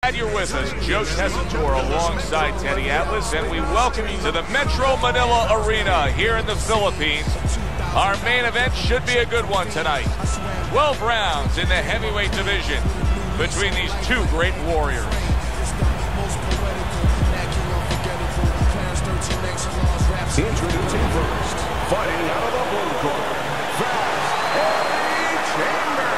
Glad you're with us. Joe Tessitore alongside Teddy Atlas, and we welcome you to the Metro Manila Arena here in the Philippines. Our main event should be a good one tonight. 12 rounds in the heavyweight division between these two great warriors. Introducing first, fighting out of the blue corner, Eddie Chembers.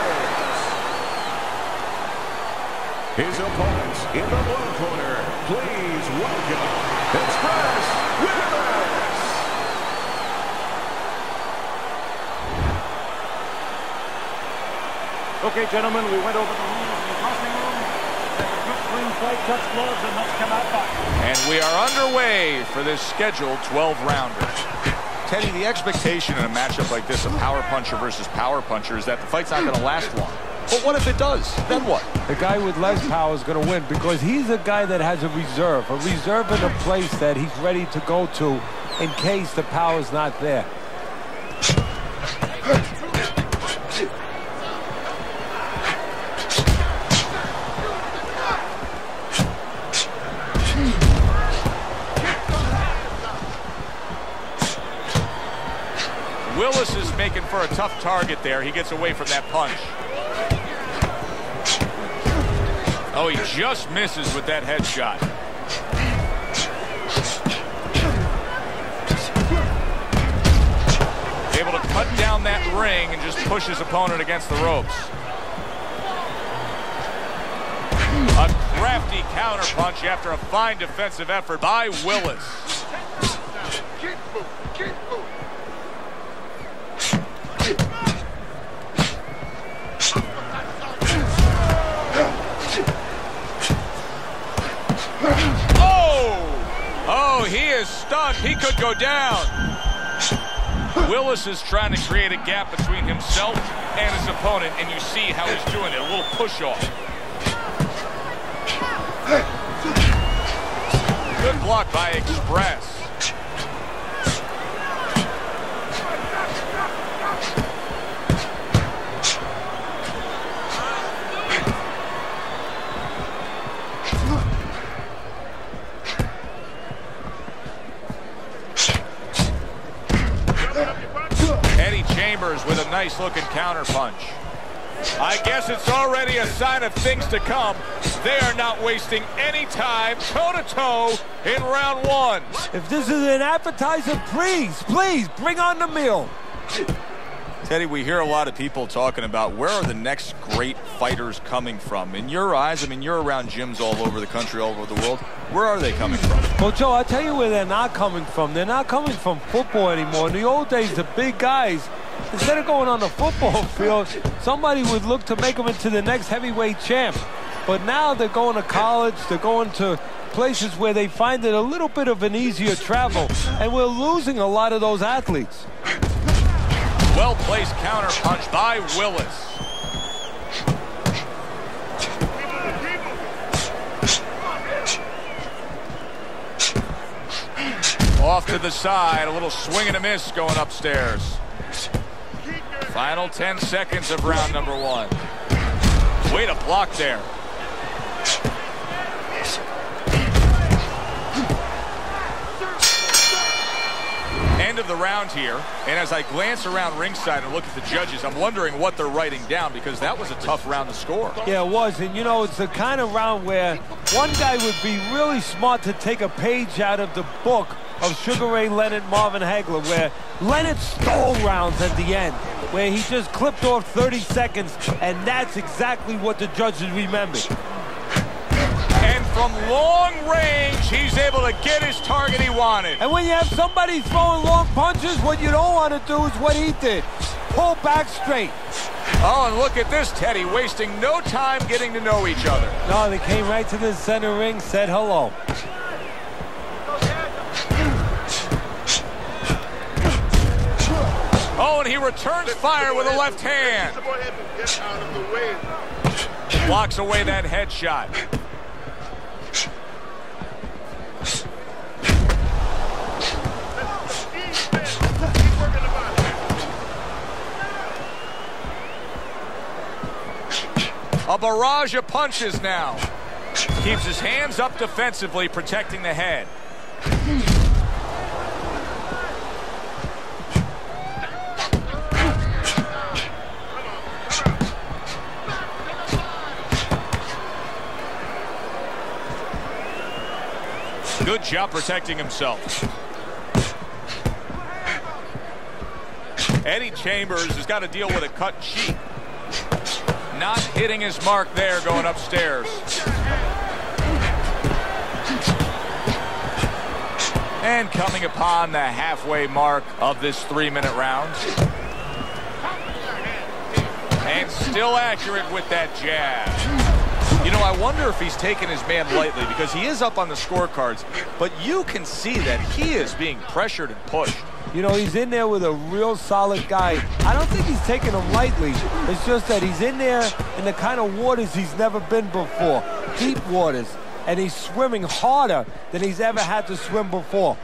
His opponents in the blue corner, please welcome Express Winters. Okay, gentlemen, we went over the rules in the dressing room. Take a quick clean plate, touch gloves, and let's come out fighting. And we are underway for this scheduled 12-rounder. Teddy, the expectation in a matchup like this, a power puncher versus power puncher, is that the fight's not going to last long. But what if it does? Then what? The guy with less power is going to win because he's a guy that has a reserve in a place that he's ready to go to in case the power's not there. Willis is making for a tough target there. He gets away from that punch. Oh, he just misses with that headshot. Able to cut down that ring and just push his opponent against the ropes. A crafty counter punch after a fine defensive effort by Willis. Oh, he is stunned. He could go down. Willis is trying to create a gap between himself and his opponent, and you see how he's doing it. A little push-off. Good block by Express. Chambers with a nice looking counter punch. I guess it's already a sign of things to come. They are not wasting any time toe-to-toe in round one. If this is an appetizer, please bring on the meal. Teddy, we hear a lot of people talking about where are the next great fighters coming from. In your eyes, I mean, you're around gyms all over the country, all over the world. Where are they coming from? Well, Joe, I'll tell you where they're not coming from. They're not coming from football anymore. In the old days, the big guys, instead of going on the football field, somebody would look to make them into the next heavyweight champ. But now they're going to college, they're going to places where they find it a little bit of an easier travel. And we're losing a lot of those athletes. Well-placed counter punch by Willis. Off to the side, a little swing and a miss going upstairs. Final 10 seconds of round number one. Way to block there. End of the round here, and as I glance around ringside and look at the judges, I'm wondering what they're writing down because that was a tough round to score. Yeah, it was, and you know, it's the kind of round where one guy would be really smart to take a page out of the book of Sugar Ray Leonard, Marvin Hagler, where Leonard stole rounds at the end, where he just clipped off 30 seconds, and that's exactly what the judges remembered. And from long range, he's able to get his target he wanted. And when you have somebody throwing long punches, what you don't want to do is what he did. Pull back straight. Oh, and look at this, Teddy, wasting no time getting to know each other. No, they came right to the center ring, said hello. Oh, and he returns fire with a left hand. Blocks away that headshot. A barrage of punches now. Keeps his hands up defensively, protecting the head. Good job protecting himself. Eddie Chambers has got to deal with a cut cheek. Not hitting his mark there going upstairs. And coming upon the halfway mark of this 3-minute round. And still accurate with that jab. You know, I wonder if he's taking his man lightly because he is up on the scorecards, but you can see that he is being pressured and pushed. You know, he's in there with a real solid guy. I don't think he's taking him lightly. It's just that he's in there in the kind of waters he's never been before. Deep waters. And he's swimming harder than he's ever had to swim before.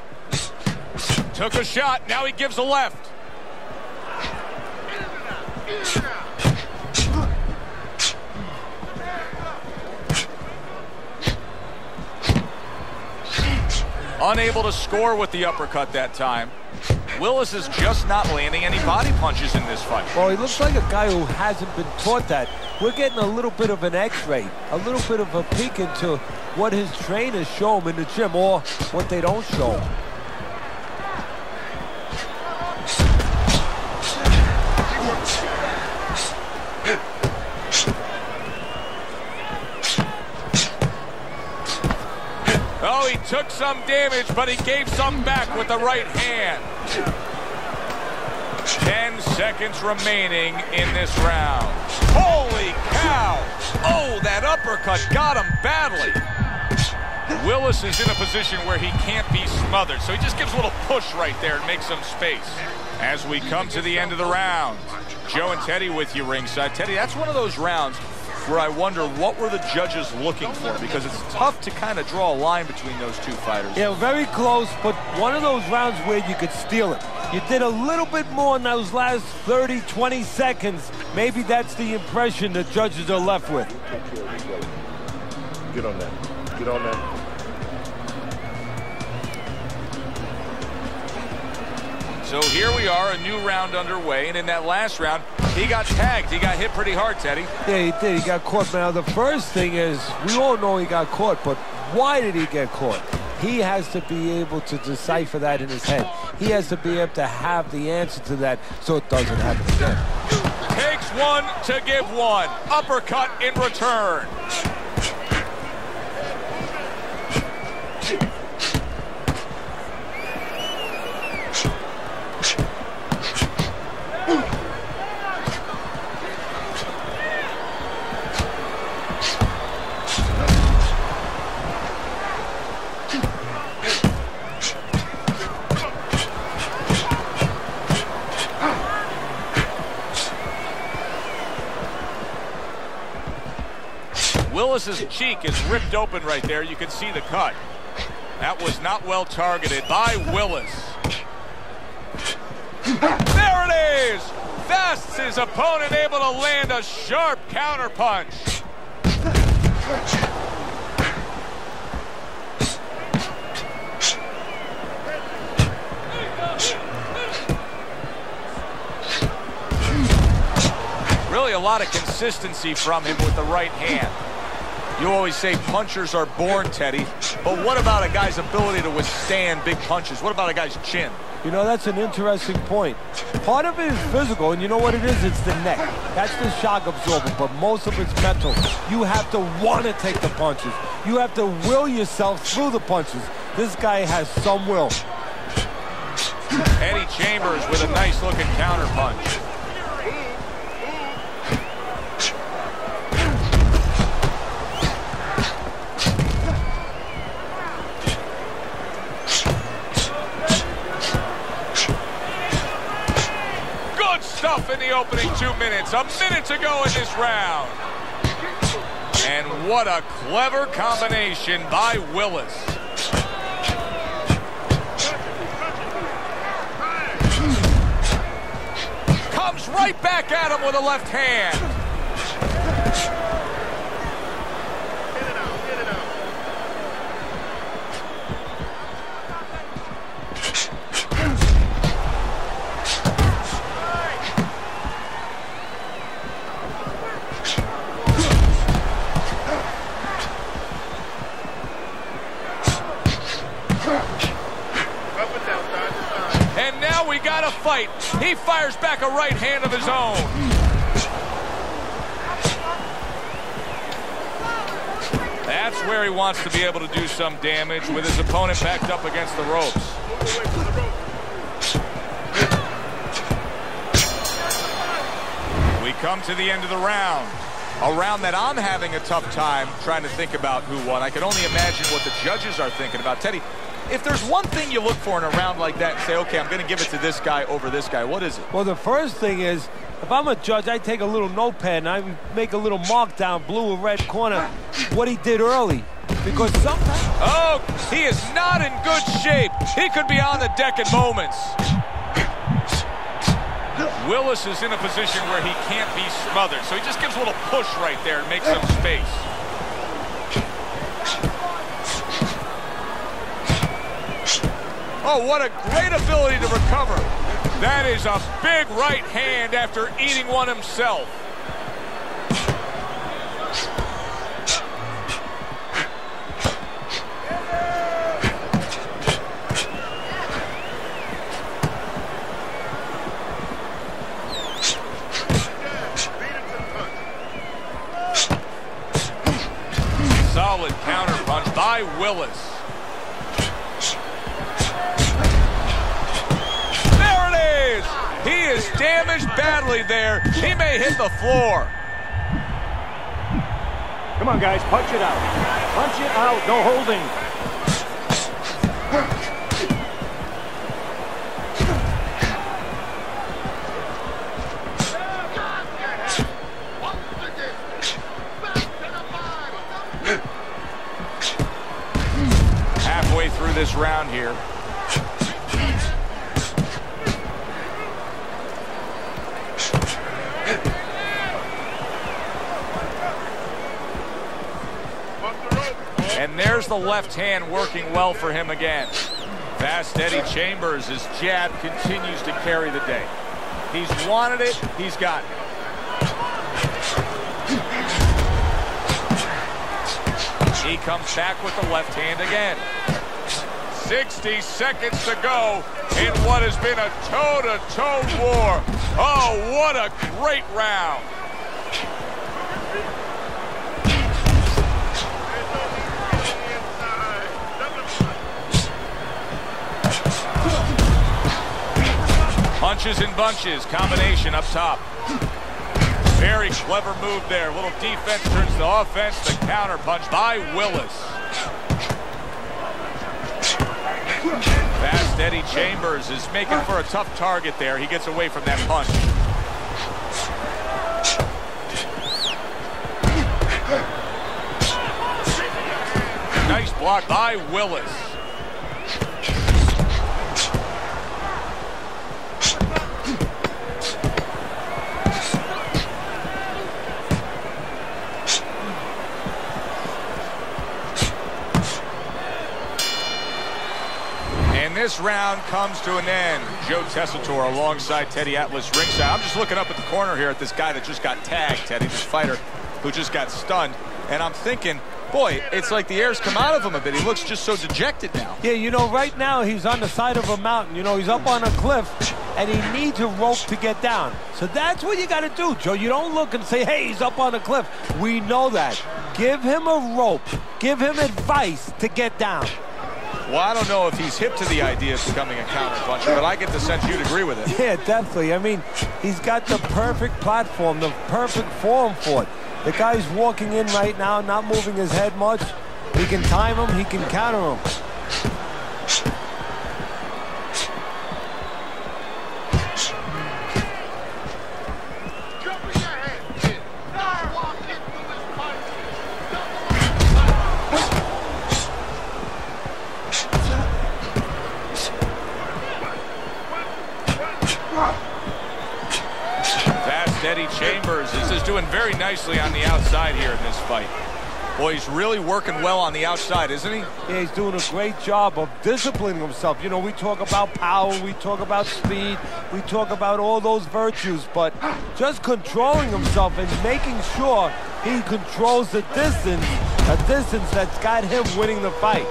Took a shot. Now he gives a left. Unable to score with the uppercut that time. Willis is just not landing any body punches in this fight. Well, he looks like a guy who hasn't been taught that. We're getting a little bit of an X-ray, a little bit of a peek into what his trainers show him in the gym or what they don't show him. Oh, he took some damage, but he gave some back with the right hand. 10 seconds remaining in this round. Holy cow! Oh, that uppercut got him badly. Willis is in a position where he can't be smothered, so he just gives a little push right there and makes some space. As we come to the end of the round, Joe and Teddy with you ringside. Teddy, that's one of those rounds where I wonder what were the judges looking for, because it's tough to kind of draw a line between those two fighters. Yeah, very close, but one of those rounds where you could steal it. You did a little bit more in those last 30, 20 seconds. Maybe that's the impression the judges are left with. Get on that. Get on that. So here we are, a new round underway, and in that last round, he got tagged. He got hit pretty hard, Teddy. Yeah, he did. He got caught. Now, the first thing is, we all know he got caught, but why did he get caught? He has to be able to decipher that in his head. He has to be able to have the answer to that so it doesn't happen again. Takes one to give one. Uppercut in return. Willis's cheek is ripped open right there. You can see the cut. That was not well targeted by Willis. There it is! Vests his opponent, able to land a sharp counterpunch. Really a lot of consistency from him with the right hand. You always say punchers are born, Teddy, but what about a guy's ability to withstand big punches? What about a guy's chin? You know, that's an interesting point. Part of it is physical, and you know what it is? It's the neck. That's the shock absorber, but most of it's mental. You have to want to take the punches. You have to will yourself through the punches. This guy has some will. Eddie Chambers with a nice-looking counterpunch. Stuff in the opening 2 minutes, a minute to go in this round. And what a clever combination by Willis. Comes right back at him with a left hand. fight. He fires back a right hand of his own. That's where he wants to be able to do some damage with his opponent backed up against the ropes. We come to the end of the round. A round that I'm having a tough time trying to think about who won. I can only imagine what the judges are thinking about. Teddy, if there's one thing you look for in a round like that and say, okay, I'm going to give it to this guy over this guy, what is it? Well, the first thing is, if I'm a judge, I take a little notepad and I make a little mark down, blue or red corner, what he did early. Because sometimes... Oh, he is not in good shape. He could be on the deck in moments. Willis is in a position where he can't be smothered, so he just gives a little push right there and makes some space. Oh, what a great ability to recover. That is a big right hand after eating one himself. Solid counter punch by Willis. There it is! He is damaged badly there. He may hit the floor. Come on, guys, punch it out. Punch it out, no holding. Halfway through this round here. And there's the left hand working well for him again. Fast Eddie Chambers, his jab continues to carry the day. He's wanted it, he's got it. He comes back with the left hand again. 60 seconds to go in what has been a toe-to-toe war. Oh, what a great round. Punches and bunches, combination up top. Very clever move there. A little defense turns to offense. The counter punch by Willis. Fast Eddie Chambers is making for a tough target there. He gets away from that punch. Nice block by Willis. This round comes to an end. Joe Tessitore alongside Teddy Atlas ringside. I'm just looking up at the corner here at this guy that just got tagged, Teddy, this fighter who just got stunned. And I'm thinking, boy, it's like the air's come out of him a bit. He looks just so dejected now. Yeah, you know, right now he's on the side of a mountain. You know, he's up on a cliff, and he needs a rope to get down. So that's what you got to do, Joe. You don't look and say, hey, he's up on a cliff. We know that. Give him a rope. Give him advice to get down. Well, I don't know if he's hip to the idea of becoming a counter-puncher, but I get the sense you'd agree with it. Yeah, definitely. I mean, he's got the perfect platform, the perfect form for it. The guy's walking in right now, not moving his head much. He can time him, he can counter him. Eddie Chambers is doing very nicely on the outside here in this fight. Boy, he's really working well on the outside, isn't he? Yeah, he's doing a great job of disciplining himself. You know, we talk about power, we talk about speed, we talk about all those virtues, but just controlling himself and making sure he controls the distance, a distance that's got him winning the fight.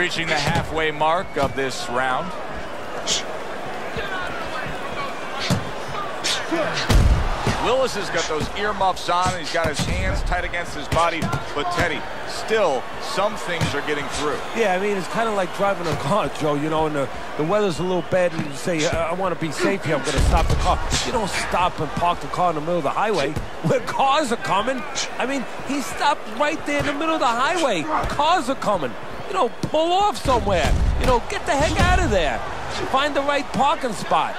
Reaching the halfway mark of this round. Willis has got those earmuffs on. He's got his hands tight against his body. But, Teddy, still, some things are getting through. Yeah, I mean, it's kind of like driving a car, Joe, you know, and the weather's a little bad, and you say, I want to be safe here, I'm going to stop the car. You don't stop and park the car in the middle of the highway where cars are coming. I mean, he stopped right there in the middle of the highway. Cars are coming. You know, pull off somewhere. You know, get the heck out of there. Find the right parking spot.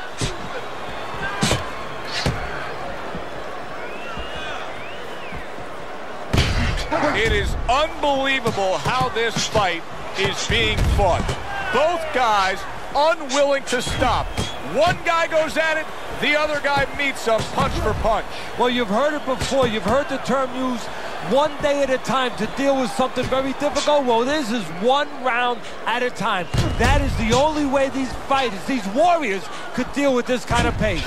It is unbelievable how this fight is being fought. Both guys unwilling to stop. One guy goes at it, the other guy meets him punch for punch. Well, you've heard it before. You've heard the term used, one day at a time to deal with something very difficult. Well, this is one round at a time. That is the only way these fighters, these warriors, could deal with this kind of pace.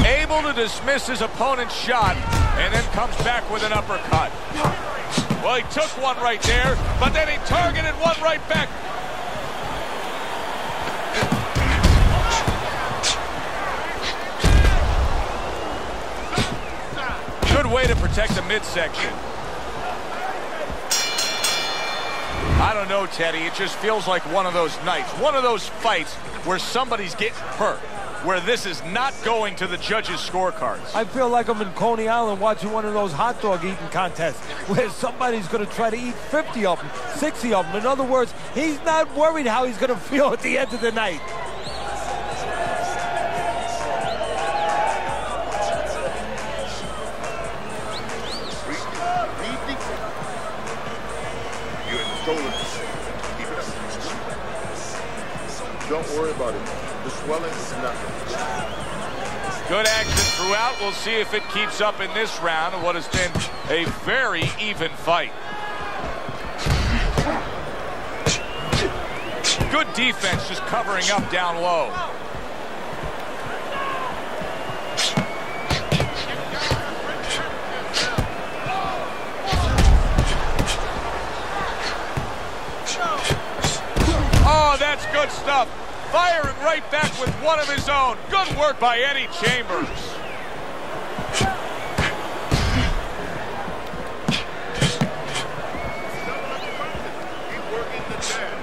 Able to dismiss his opponent's shot and then comes back with an uppercut. Well, he took one right there, but then he targeted one right back. Good way to protect the midsection. I don't know, Teddy. It just feels like one of those nights, one of those fights where somebody's getting hurt, where this is not going to the judges' scorecards. I feel like I'm in Coney Island watching one of those hot dog eating contests where somebody's going to try to eat 50 of them, 60 of them. In other words, he's not worried how he's going to feel at the end of the night. You're in control of this. Keep it up. Don't worry about it. The swelling is nothing. Good action throughout. We'll see if it keeps up in this round of what has been a very even fight. Good defense, just covering up down low. Oh, that's good stuff. Firing right back with one of his own. Good work by Eddie Chambers. Keep working the jab.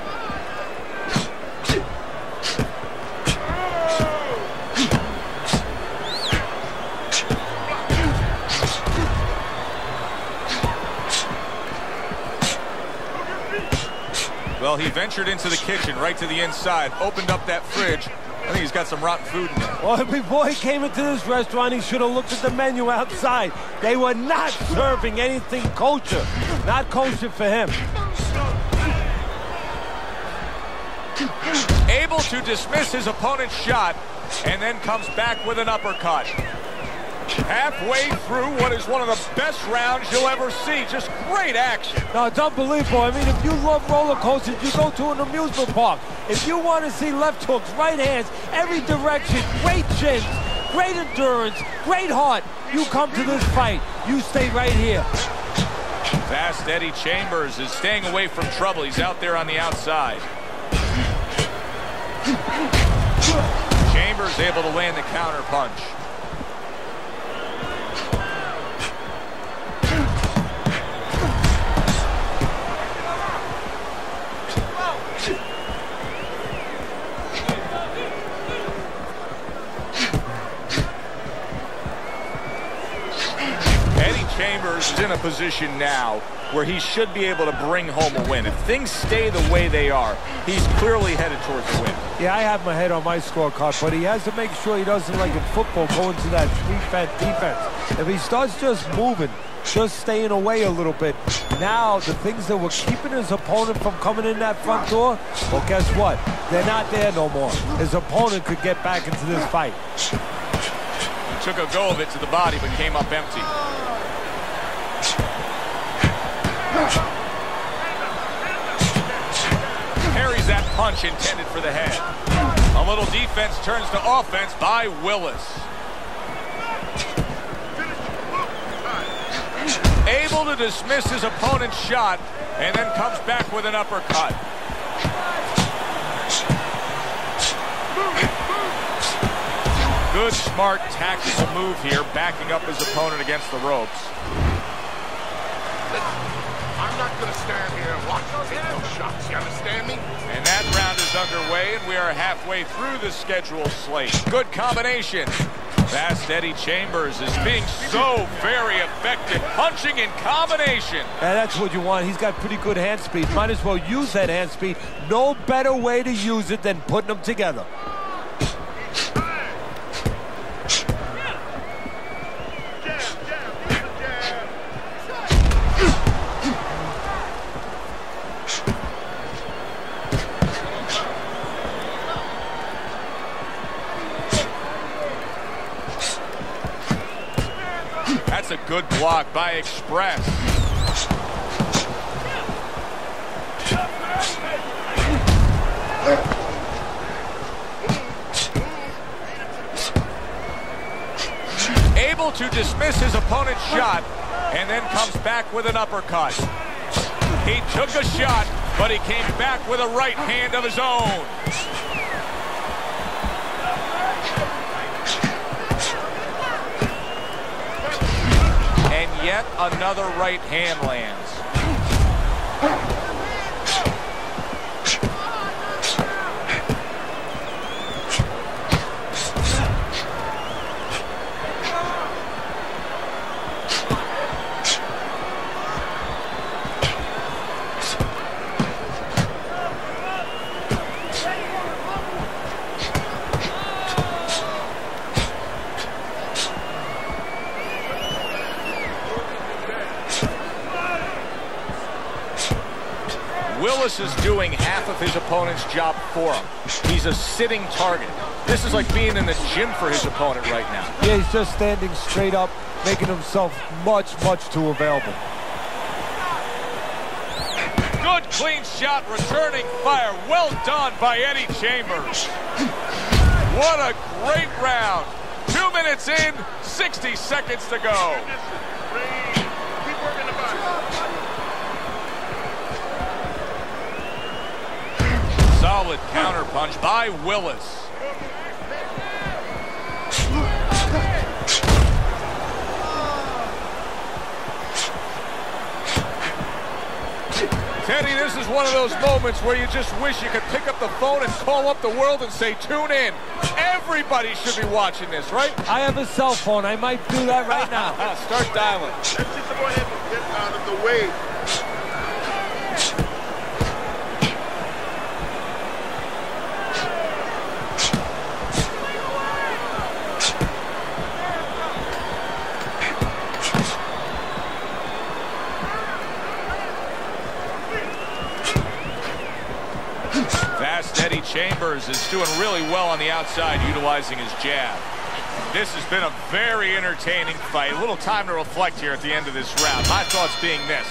Well, he ventured into the kitchen, right to the inside, opened up that fridge. I think he's got some rotten food in there. Well, before he came into this restaurant, he should have looked at the menu outside. They were not serving anything kosher. Not kosher for him. Able to dismiss his opponent's shot, and then comes back with an uppercut. Halfway through what is one of the best rounds you'll ever see. Just great action. No, it's unbelievable. I mean, if you love roller coasters, you go to an amusement park. If you want to see left hooks, right hands, every direction, great chins, great endurance, great heart, you come to this fight. You stay right here. Fast Eddie Chambers is staying away from trouble. He's out there on the outside. Chambers able to land the counter punch. Chambers is in a position now where he should be able to bring home a win. If things stay the way they are, he's clearly headed towards the win. Yeah, I have my head on my scorecard, but he has to make sure he doesn't, like in football, go into that defense. If he starts just moving, just staying away a little bit, now the things that were keeping his opponent from coming in that front door, well, guess what? They're not there no more. His opponent could get back into this fight. He took a go of it to the body, but came up empty. Parries that punch intended for the head. A little defense turns to offense by Willis. Able to dismiss his opponent's shot and then comes back with an uppercut. Good, smart, tactical move here, backing up his opponent against the ropes. I'm not going to stand here and watch you take those shots, you understand me? And that round is underway, and we are halfway through the scheduled slate. Good combination. Fast Eddie Chambers is being so very effective, punching in combination. And that's what you want. He's got pretty good hand speed. Might as well use that hand speed. No better way to use it than putting them together. That's a good block by Express. Able to dismiss his opponent's shot, and then comes back with an uppercut. He took a shot, but he came back with a right hand of his own. And yet another right hand lands. Willis is doing half of his opponent's job for him. He's a sitting target. This is like being in the gym for his opponent right now. Yeah, he's just standing straight up, making himself much too available. Good clean shot, returning fire. Well done by Eddie Chambers. What a great round. 2 minutes in, 60 seconds to go. Keep working the body. Solid counterpunch by Willis. Teddy, this is one of those moments where you just wish you could pick up the phone and call up the world and say, tune in. Everybody should be watching this, right? I have a cell phone. I might do that right now. Start dialing. Let's just go ahead and get out of the way. Fast Eddie Chambers is doing really well on the outside, utilizing his jab. This has been a very entertaining fight. A little time to reflect here at the end of this round. My thoughts being this: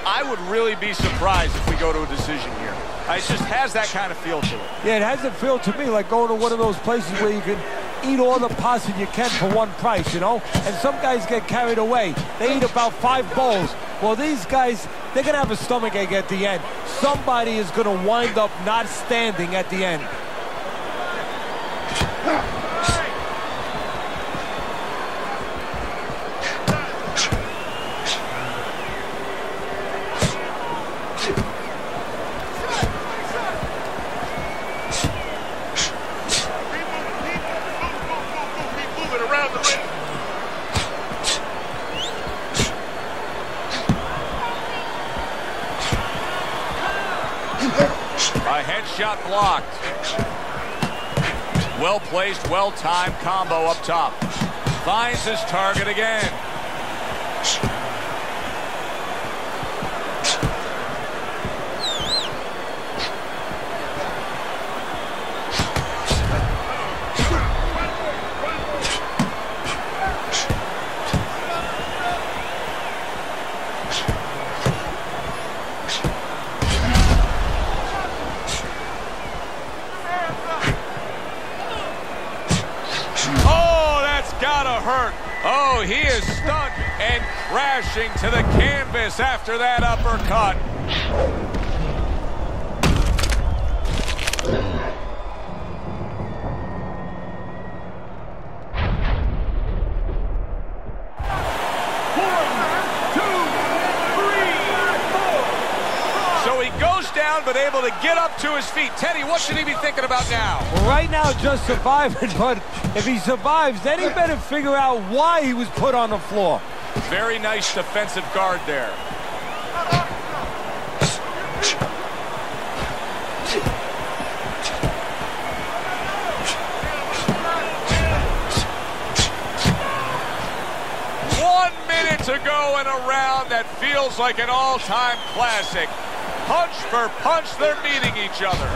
I would really be surprised if we go to a decision here. It just has that kind of feel to it. Yeah, it has a feel to me like going to one of those places where you can eat all the pasta you can for one price, you know? And some guys get carried away. They eat about 5 bowls. Well, these guys, they're going to have a stomachache at the end. Somebody is going to wind up not standing at the end. A headshot blocked. Well placed, well timed combo up top. Finds his target again. Gotta hurt. Oh, he is stunned and crashing to the canvas after that uppercut. Down, but able to get up to his feet. Teddy, what should he be thinking about now? Well, right now, just surviving, but if he survives, then he better figure out why he was put on the floor. Very nice defensive guard there. To go in a round that feels like an all-time classic. Punch for punch, they're meeting each other.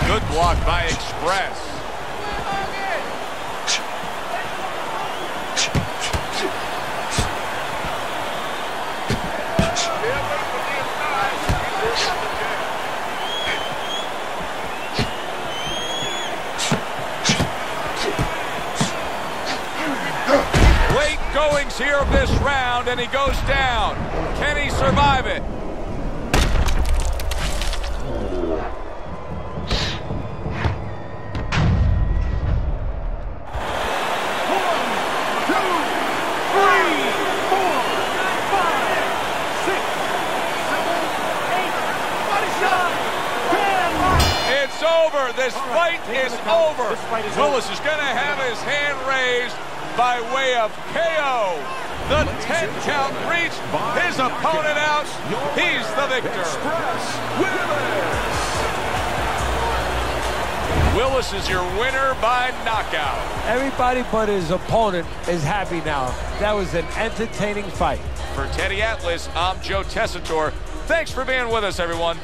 Good block by Express. Goings here of this round, and he goes down. Can he survive it? 1, 2, 3, 4, 5, 6, 7, 8, 9, 10. It's over. This fight is over. Willis is going to have his hand raised by way of KO. The 10 count reached, his opponent out, he's the victor. Willis is your winner by knockout. Everybody but his opponent is happy now. That was an entertaining fight. For Teddy Atlas, I'm Joe Tessitore. Thanks for being with us, everyone.